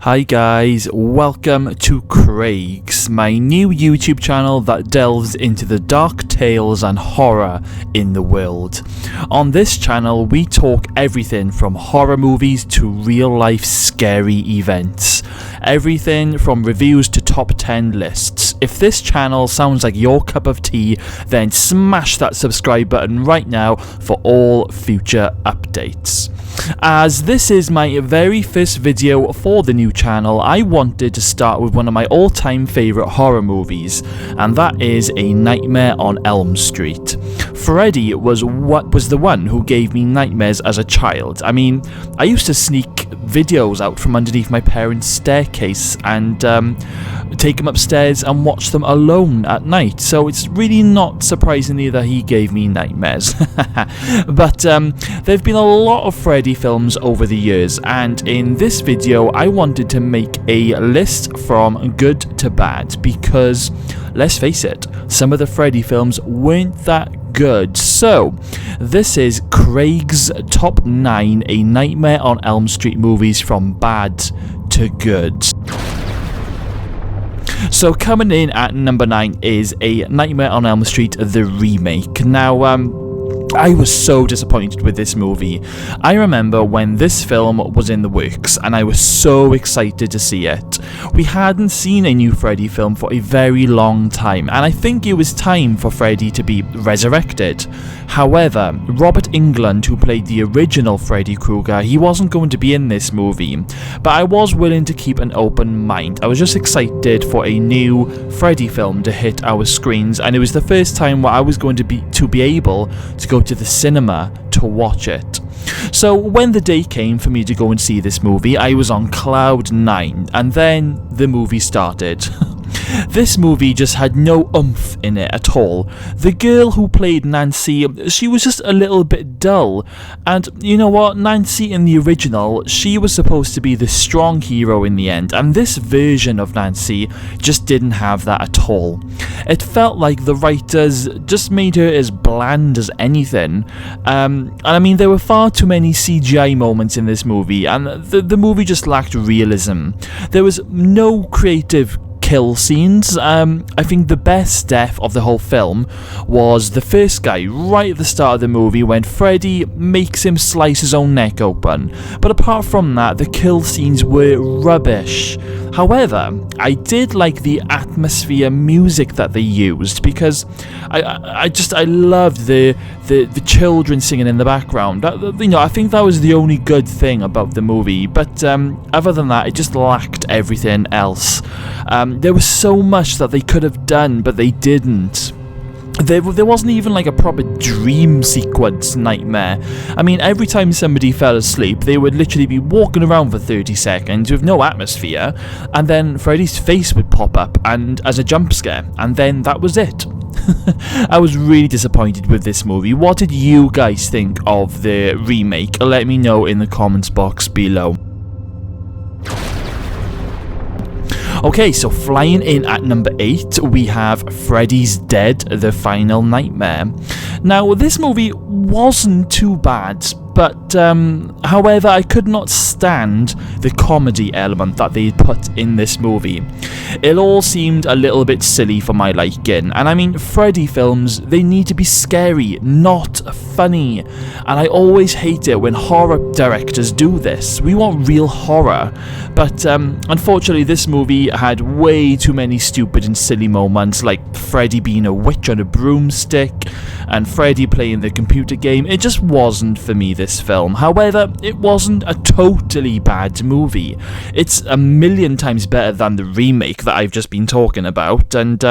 Hi guys, welcome to Craig's, my new YouTube channel that delves into the dark tales and horror in the world. On this channel we talk everything from horror movies to real life scary events. Everything from reviews to top 10 lists. If this channel sounds like your cup of tea, then smash that subscribe button right now for all future updates. As this is my very first video for the new channel, I wanted to start with one of my all-time favourite horror movies, and that is A Nightmare on Elm Street. Freddy was the one who gave me nightmares as a child. I mean, I used to sneak videos out from underneath my parents' staircase and take them upstairs and watch them alone at night, so it's really not surprisingly that he gave me nightmares. But there have been a lot of Freddy films over the years, and in this video I wanted to make a list from good to bad, because let's face it, some of the Freddy films weren't that good. So this is Craig's top 9 A Nightmare on Elm Street movies from bad to good. So coming in at number 9 is A Nightmare on Elm Street, the remake. Now, I was so disappointed with this movie. I remember when this film was in the works and I was so excited to see it. We hadn't seen a new Freddy film for a very long time, and I think it was time for Freddy to be resurrected. However, Robert Englund, who played the original Freddy Krueger, he wasn't going to be in this movie, but I was willing to keep an open mind. I was just excited for a new Freddy film to hit our screens, and it was the first time where I was going to be able to go to the cinema to watch it. So when the day came for me to go and see this movie, I was on cloud 9, and then the movie started. This movie just had no oomph in it at all. The girl who played Nancy, she was just a little bit dull. And you know what, Nancy in the original, she was supposed to be the strong hero in the end, and this version of Nancy just didn't have that at all. It felt like the writers just made her as bland as anything. And I mean, there were far too many CGI moments in this movie, and the movie just lacked realism. There was no creative kill scenes. I think the best death of the whole film was the first guy right at the start of the movie when Freddy makes him slice his own neck open. But apart from that, the kill scenes were rubbish. However, I did like the atmosphere music that they used, because I loved the children singing in the background. I think that was the only good thing about the movie. But other than that, it just lacked everything else. There was so much that they could have done, but they didn't. There wasn't even like a proper dream sequence nightmare. I mean, every time somebody fell asleep, they would literally be walking around for 30 seconds with no atmosphere, and then Freddy's face would pop up and as a jump scare, and then that was it. I was really disappointed with this movie. What did you guys think of the remake? Let me know in the comments box below. Okay, so flying in at number 8, we have Freddys Dead, the Final Nightmare. Now, this movie wasn't too bad, but however, I could not stand the comedy element that they put in this movie. It all seemed a little bit silly for my liking, and I mean, Freddy films, they need to be scary, not funny, and I always hate it when horror directors do this. We want real horror, but unfortunately this movie had way too many stupid and silly moments, like Freddy being a witch on a broomstick, and Freddy playing the computer game. It just wasn't for me, this film. However, it wasn't a totally bad movie. It's a million times better than the remake that I've just been talking about, and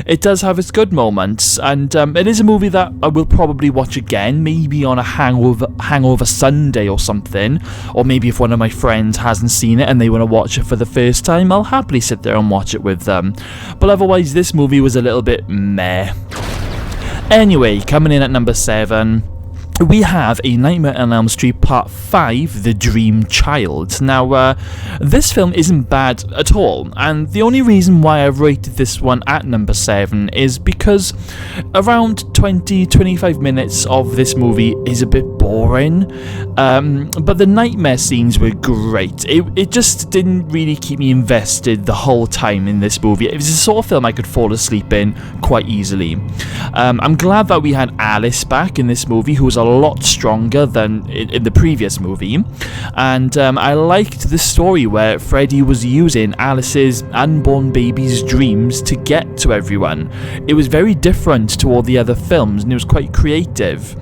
it does have its good moments, and it is a movie that I will probably watch again, maybe on a hangover Sunday or something, or maybe if one of my friends hasn't seen it and they want to watch it for the first time, I'll happily sit there and watch it with them. But otherwise, this movie was a little bit meh. Anyway, coming in at number 7, we have A Nightmare on Elm Street Part 5, The Dream Child. Now, this film isn't bad at all, and the only reason why I've rated this one at number 7 is because around 20-25 minutes of this movie is a bit boring, but the nightmare scenes were great. It just didn't really keep me invested the whole time in this movie. It was the sort of film I could fall asleep in quite easily. I'm glad that we had Alice back in this movie, who was a lot stronger than in the previous movie, and I liked the story where Freddy was using Alice's unborn baby's dreams to get to everyone. It was very different to all the other films, and it was quite creative.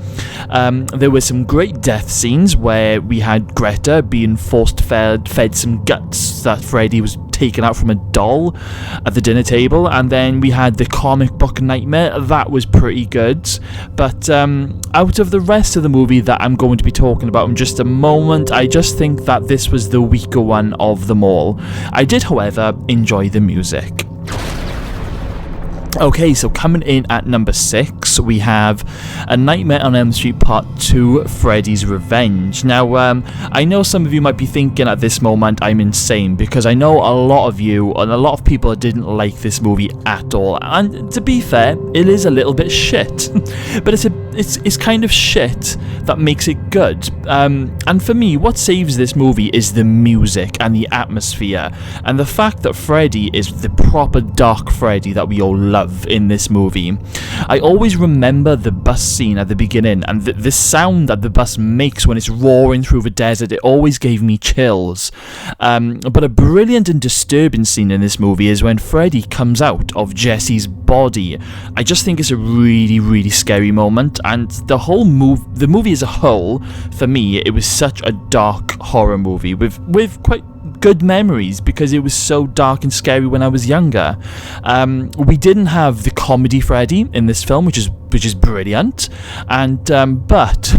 There were some great death scenes where we had Greta being fed some guts that Freddy was taken out from a doll at the dinner table, and then we had the comic book nightmare. That was pretty good, but out of the rest of the movie that I'm going to be talking about in just a moment, I just think that this was the weaker one of them all. I did, however, enjoy the music. Okay, so coming in at number 6, we have A Nightmare on Elm Street Part 2, Freddys Revenge. Now, I know some of you might be thinking at this moment I'm insane, because I know a lot of you and a lot of people didn't like this movie at all, and to be fair, it is a little bit shit, but it's kind of shit that makes it good. And for me, what saves this movie is the music and the atmosphere, and the fact that Freddy is the proper dark Freddy that we all love in this movie. I always remember the bus scene at the beginning, and the sound that the bus makes when it's roaring through the desert. It always gave me chills. But a brilliant and disturbing scene in this movie is when Freddy comes out of Jesse's body. I just think it's a really, really scary moment, and the movie as a whole, for me, it was such a dark horror movie with quite good memories, because it was so dark and scary when I was younger. We didn't have the comedy Freddy in this film, which is brilliant, and but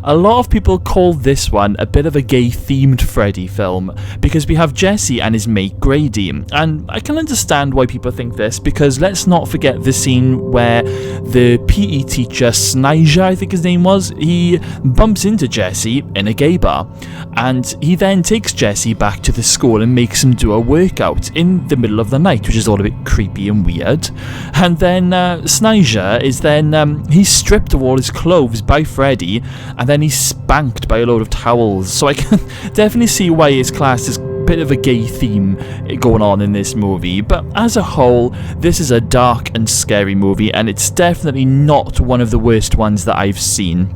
a lot of people call this one a bit of a gay-themed Freddy film, because we have Jesse and his mate Grady, and I can understand why people think this, because let's not forget the scene where the PE teacher Snyder, I think his name was, he bumps into Jesse in a gay bar, and he then takes Jesse back to the school and makes him do a workout in the middle of the night, which is all a bit creepy and weird. And then Snyder is then he's stripped of all his clothes by Freddy, and then he's spanked by a load of towels. So I can definitely see why it's classed as a bit of a gay theme going on in this movie. But as a whole, this is a dark and scary movie, and it's definitely not one of the worst ones that I've seen.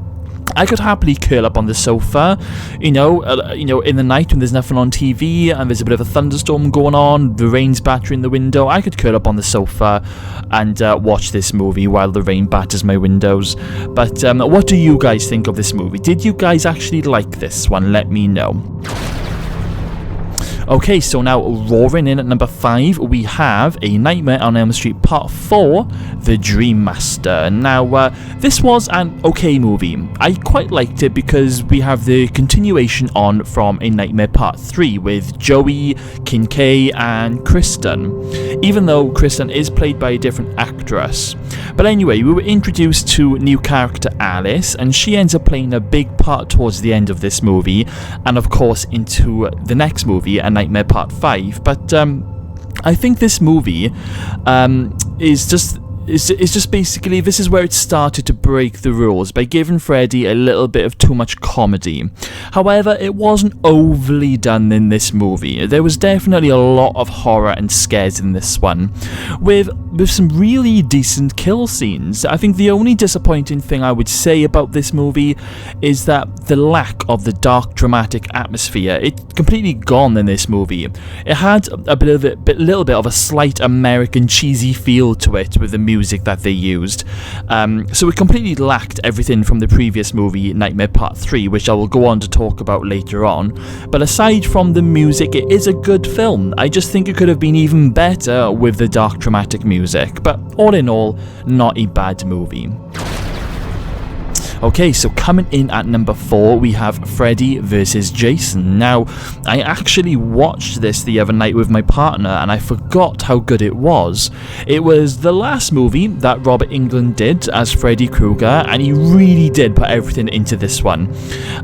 I could happily curl up on the sofa, in the night when there's nothing on TV and there's a bit of a thunderstorm going on, the rain's battering the window. I could curl up on the sofa and watch this movie while the rain batters my windows. But what do you guys think of this movie? Did you guys actually like this one? Let me know. Okay, so now roaring in at number 5, we have A Nightmare on Elm Street Part 4, The Dream Master. Now, this was an okay movie. I quite liked it because we have the continuation on from A Nightmare Part 3 with Joey, Kincaid, and Kristen, even though Kristen is played by a different actress. But anyway, we were introduced to new character Alice, and she ends up playing a big part towards the end of this movie, and of course into the next movie, A Nightmare Part 5, but I think this movie is just basically, this is where it started to break the rules by giving Freddy a little bit of too much comedy. However, it wasn't overly done in this movie. There was definitely a lot of horror and scares in this one, with some really decent kill scenes. I think the only disappointing thing I would say about this movie is that the lack of the dark, dramatic atmosphere. It's completely gone in this movie. It had a little bit of a slight American cheesy feel to it with the music that they used. So it completely lacked everything from the previous movie, Nightmare Part 3, which I will go on to talk about later on. But aside from the music, it is a good film. I just think it could have been even better with the dark, dramatic music. But all in all, not a bad movie. Okay, so coming in at number 4, we have Freddy vs. Jason. Now, I actually watched this the other night with my partner, and I forgot how good it was. It was the last movie that Robert Englund did as Freddy Krueger, and he really did put everything into this one.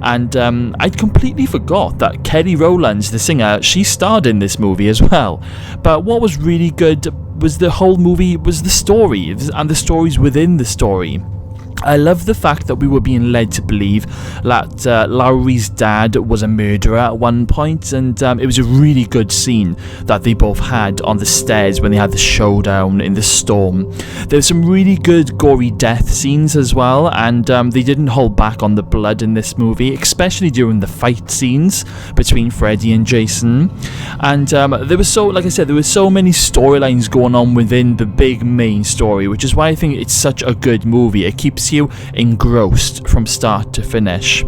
And I'd completely forgot that Kelly Rowlands, the singer, she starred in this movie as well. But what was really good was the whole movie, was the story, and the stories within the story. I love the fact that we were being led to believe that Laurie's dad was a murderer at one point, and it was a really good scene that they both had on the stairs when they had the showdown in the storm. There were some really good gory death scenes as well, and they didn't hold back on the blood in this movie, especially during the fight scenes between Freddy and Jason. And there was like I said, there were so many storylines going on within the big main story, which is why I think it's such a good movie. It keeps you engrossed from start to finish.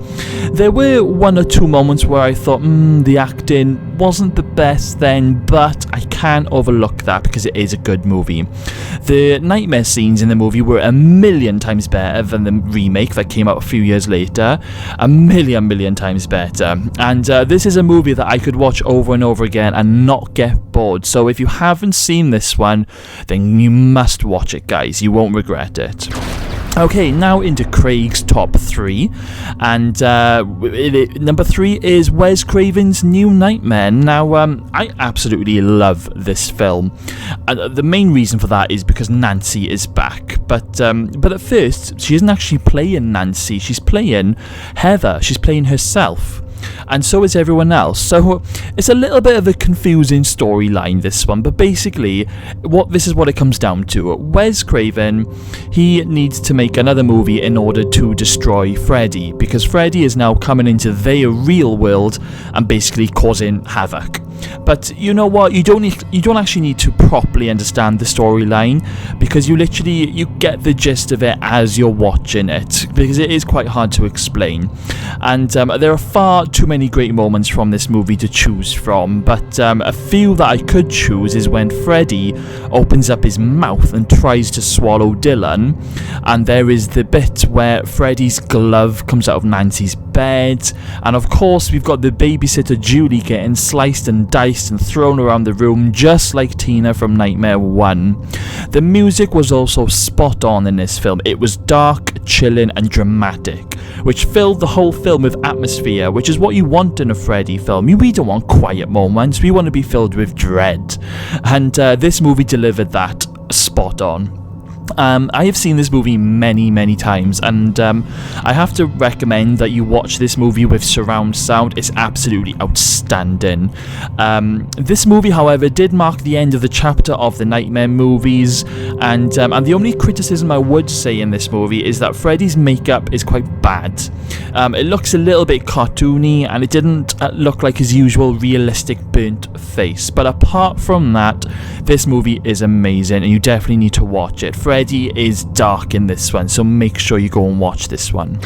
There were one or two moments where I thought, the acting wasn't the best then, but I can't overlook that because it is a good movie. The nightmare scenes in the movie were a million times better than the remake that came out a few years later. A million times better. And this is a movie that I could watch over and over again and not get bored. So if you haven't seen this one, then you must watch it, guys. You won't regret it. Okay, now into Craig's top 3, and number 3 is Wes Craven's New Nightmare. Now, I absolutely love this film. The main reason for that is because Nancy is back, but at first, she isn't actually playing Nancy, she's playing Heather, she's playing herself. And so is everyone else. So it's a little bit of a confusing storyline, this one, but basically this is what it comes down to. Wes Craven, he needs to make another movie in order to destroy Freddy, because Freddy is now coming into their real world and basically causing havoc. But you know what, you don't actually need to properly understand the storyline, because you get the gist of it as you're watching it, because it is quite hard to explain. And there are far too many great moments from this movie to choose from, but a few that I could choose is when Freddy opens up his mouth and tries to swallow Dylan, and there is the bit where Freddy's glove comes out of Nancy's bed, and of course we've got the babysitter Julie getting sliced and diced and thrown around the room just like Tina from Nightmare 1. The music was also spot on in this film. It was dark, chilling and dramatic, which filled the whole film with atmosphere, which is what you want in a Freddy film. We don't want quiet moments, we want to be filled with dread, and this movie delivered that spot on. I have seen this movie many times, and I have to recommend that you watch this movie with surround sound. It's absolutely outstanding. This movie, however, did mark the end of the chapter of the Nightmare movies, and the only criticism I would say in this movie is that Freddy's makeup is quite bad. It looks a little bit cartoony, and it didn't look like his usual realistic burnt face. But apart from that, this movie is amazing, and you definitely need to watch it. Freddy is dark in this one, so make sure you go and watch this one.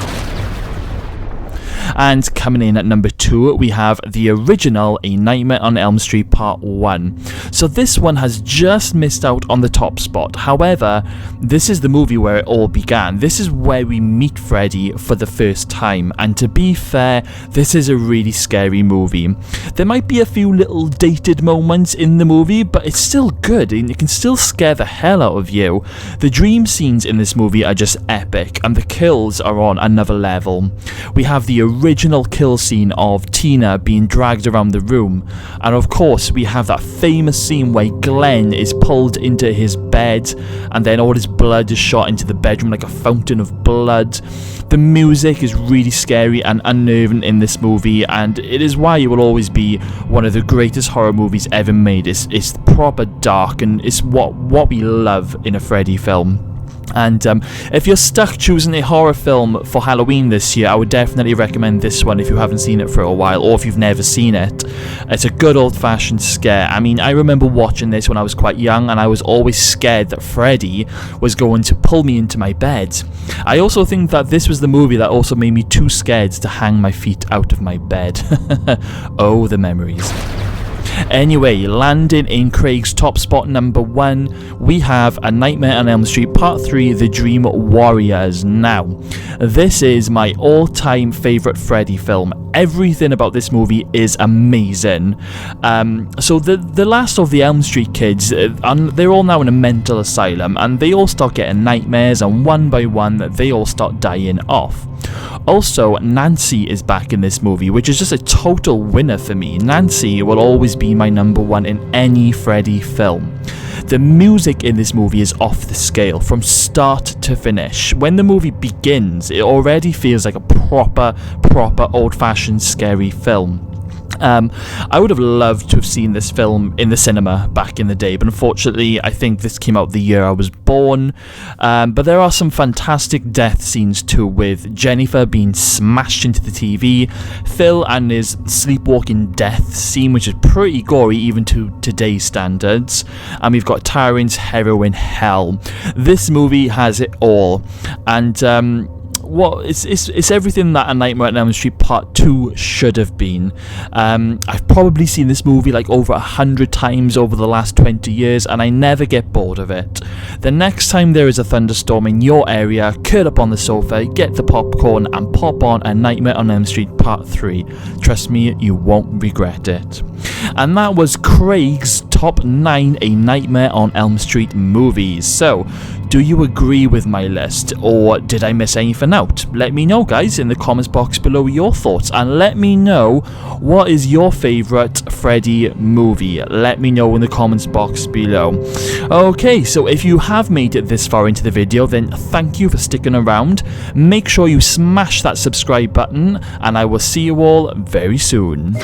And coming in at number 2, we have the original A Nightmare on Elm Street Part 1. So this one has just missed out on the top spot. However, this is the movie where it all began. This is where we meet Freddy for the first time, and to be fair, this is a really scary movie. There might be a few little dated moments in the movie, but it's still good, and it can still scare the hell out of you. The dream scenes in this movie are just epic, and the kills are on another level. We have the original kill scene of Tina being dragged around the room, and of course we have that famous scene where Glenn is pulled into his bed and then all his blood is shot into the bedroom like a fountain of blood. The music is really scary and unnerving in this movie, and it is why it will always be one of the greatest horror movies ever made. It's proper dark, and it's what we love in a Freddy film. And if you're stuck choosing a horror film for Halloween this year, I would definitely recommend this one if you haven't seen it for a while, or if you've never seen it. It's a good old-fashioned scare. I mean, I remember watching this when I was quite young, and I was always scared that Freddy was going to pull me into my bed. I also think that this was the movie that also made me too scared to hang my feet out of my bed. Oh, the memories. Anyway, landing in Craig's top spot number 1, we have A Nightmare on Elm Street Part 3, The Dream Warriors. Now, this is my all-time favourite Freddy film. Everything about this movie is amazing. So the last of the Elm Street kids, they're all now in a mental asylum, and they all start getting nightmares, and one by one, they all start dying off. Also, Nancy is back in this movie, which is just a total winner for me. Nancy will always be my number 1 in any Freddy film. The music in this movie is off the scale from start to finish. When the movie begins, it already feels like a proper old-fashioned scary film. I would have loved to have seen this film in the cinema back in the day, but unfortunately I think this came out the year I was born. But there are some fantastic death scenes too, with Jennifer being smashed into the TV, Phil and his sleepwalking death scene, which is pretty gory even to today's standards, and we've got Tyron's heroin hell. This movie has it all, and it's everything that A Nightmare on Elm Street Part 2 should have been. I've probably seen this movie like over 100 times over the last 20 years, and I never get bored of it. The next time there is a thunderstorm in your area, curl up on the sofa, get the popcorn, and pop on A Nightmare on Elm Street Part 3. Trust me, you won't regret it. And that was Craig's top 9 A Nightmare on Elm Street movies. So, do you agree with my list, or did I miss anything out? Let me know, guys, in the comments box below your thoughts, and let me know what is your favourite Freddy movie. Let me know in the comments box below. Okay, so if you have made it this far into the video, then thank you for sticking around. Make sure you smash that subscribe button, and I will see you all very soon.